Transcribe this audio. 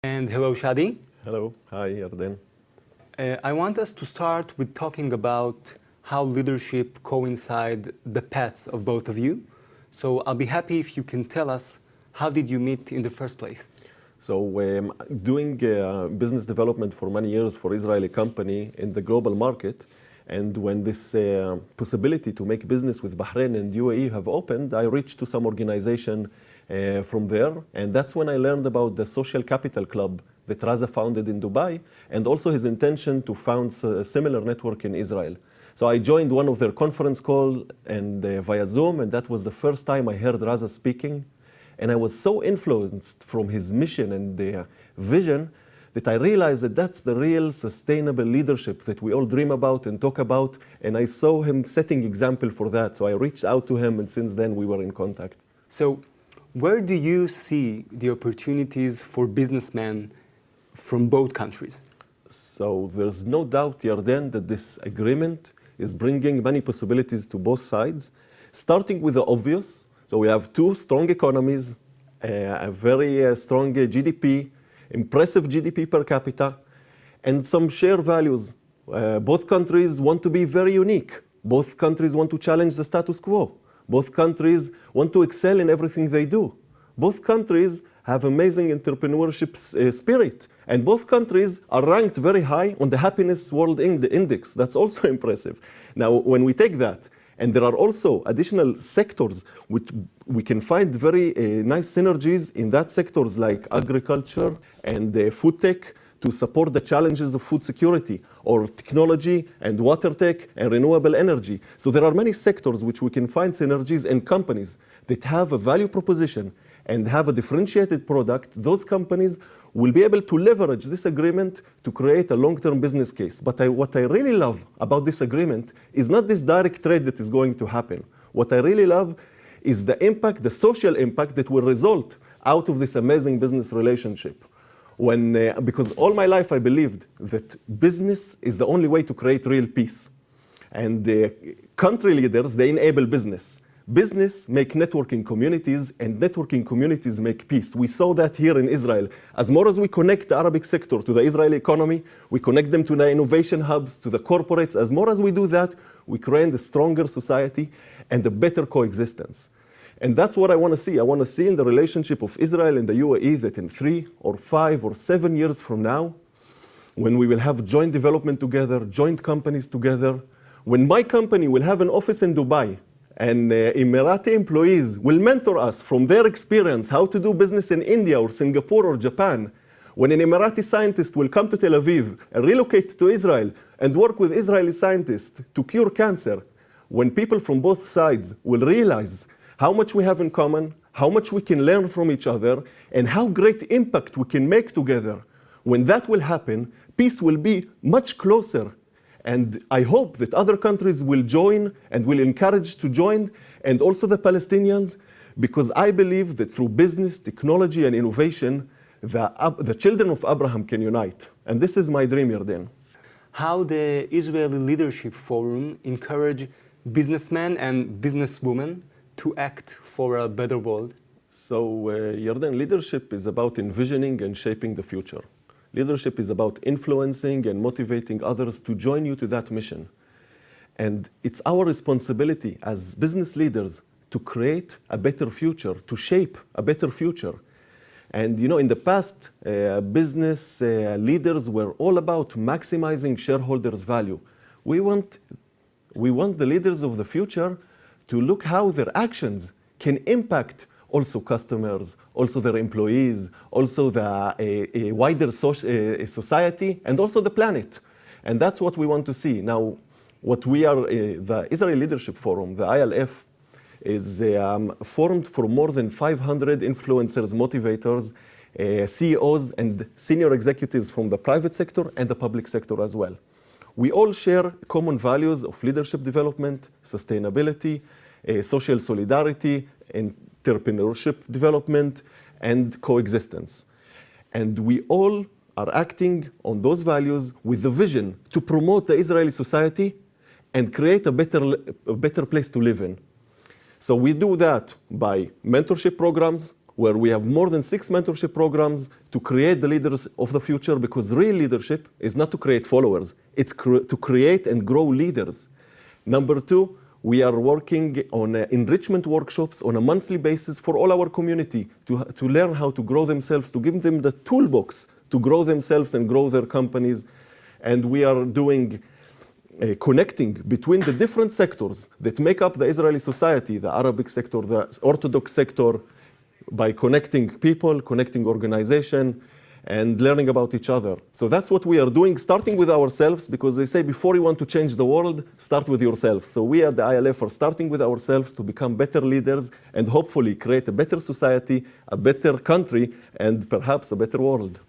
And hello, Shadi. Hello. Hi, Yarden. I want us to start with talking about how leadership coincide the paths of both of you. So I'll be happy if you can tell us, how did you meet in the first place? So doing business development for many years for Israeli company in the global market, and when this possibility to make business with Bahrain and UAE have opened, I reached to some organization from there, and that's when I learned about the Social Capital Club that Raza founded in Dubai, and also his intention to found a similar network in Israel. So I joined one of their conference call and via Zoom, and that was the first time I heard Raza speaking. And I was so influenced from his mission and the vision that I realized that that's the real sustainable leadership that we all dream about and talk about. And I saw him setting example for that. So I reached out to him, and since then we were in contact. So where do you see the opportunities for businessmen from both countries? So there's no doubt, Yarden, that this agreement is bringing many possibilities to both sides, starting with the obvious. So we have two strong economies, a very strong GDP, impressive GDP per capita, and some shared values. Both countries want to be very unique. Both countries want to challenge the status quo. Both countries want to excel in everything they do. Both countries have amazing entrepreneurship spirit. And both countries are ranked very high on the Happiness World Index. That's also impressive. Now, when we take that, and there are also additional sectors which we can find very nice synergies in that sectors like agriculture and food tech to support the challenges of food security, or technology and water tech and renewable energy. So there are many sectors which we can find synergies, and companies that have a value proposition and have a differentiated product. Those companies will be able to leverage this agreement to create a long-term business case. But what I really love about this agreement is not this direct trade that is going to happen. What I really love is the impact, the social impact that will result out of this amazing business relationship. Because all my life I believed that business is the only way to create real peace. And country leaders, they enable business. Business make networking communities, and networking communities make peace. We saw that here in Israel. As more as we connect the Arabic sector to the Israeli economy, we connect them to the innovation hubs, to the corporates. As more as we do that, we create a stronger society and a better coexistence. And that's what I want to see. I want to see in the relationship of Israel and the UAE that in 3 or 5 or 7 years from now, when we will have joint development together, joint companies together, when my company will have an office in Dubai, and Emirati employees will mentor us from their experience how to do business in India or Singapore or Japan. When an Emirati scientist will come to Tel Aviv and relocate to Israel and work with Israeli scientists to cure cancer, when people from both sides will realize how much we have in common, how much we can learn from each other, and how great impact we can make together, when that will happen, peace will be much closer. And I hope that other countries will join and will encourage to join, and also the Palestinians, because I believe that through business, technology, and innovation, the children of Abraham can unite. And this is my dream, Yarden. How the Israeli Leadership Forum encourage businessmen and businesswomen to act for a better world? So, Yarden, leadership is about envisioning and shaping the future. Leadership is about influencing and motivating others to join you to that mission. And it's our responsibility as business leaders to create a better future, to shape a better future. And in the past, business leaders were all about maximizing shareholders' value. We want the leaders of the future to look how their actions can impact also customers, also their employees, also the wider society, and also the planet. And that's what we want to see. Now, what we are, the Israeli Leadership Forum, the ILF, is formed for more than 500 influencers, motivators, CEOs, and senior executives from the private sector and the public sector as well. We all share common values of leadership development, sustainability, social solidarity, entrepreneurship development, and coexistence. And we all are acting on those values with the vision to promote the Israeli society and create a better place to live in. So we do that by mentorship programs, where we have more than 6 mentorship programs to create the leaders of the future, because real leadership is not to create followers, it's to create and grow leaders. Number 2, we are working on enrichment workshops on a monthly basis for all our community to learn how to grow themselves, to give them the toolbox to grow themselves and grow their companies. And we are doing connecting between the different sectors that make up the Israeli society, the Arabic sector, the Orthodox sector, by connecting people, connecting organization, and learning about each other. So that's what we are doing, starting with ourselves, because they say before you want to change the world, start with yourself. So we at the ILF are starting with ourselves to become better leaders and hopefully create a better society, a better country, and perhaps a better world.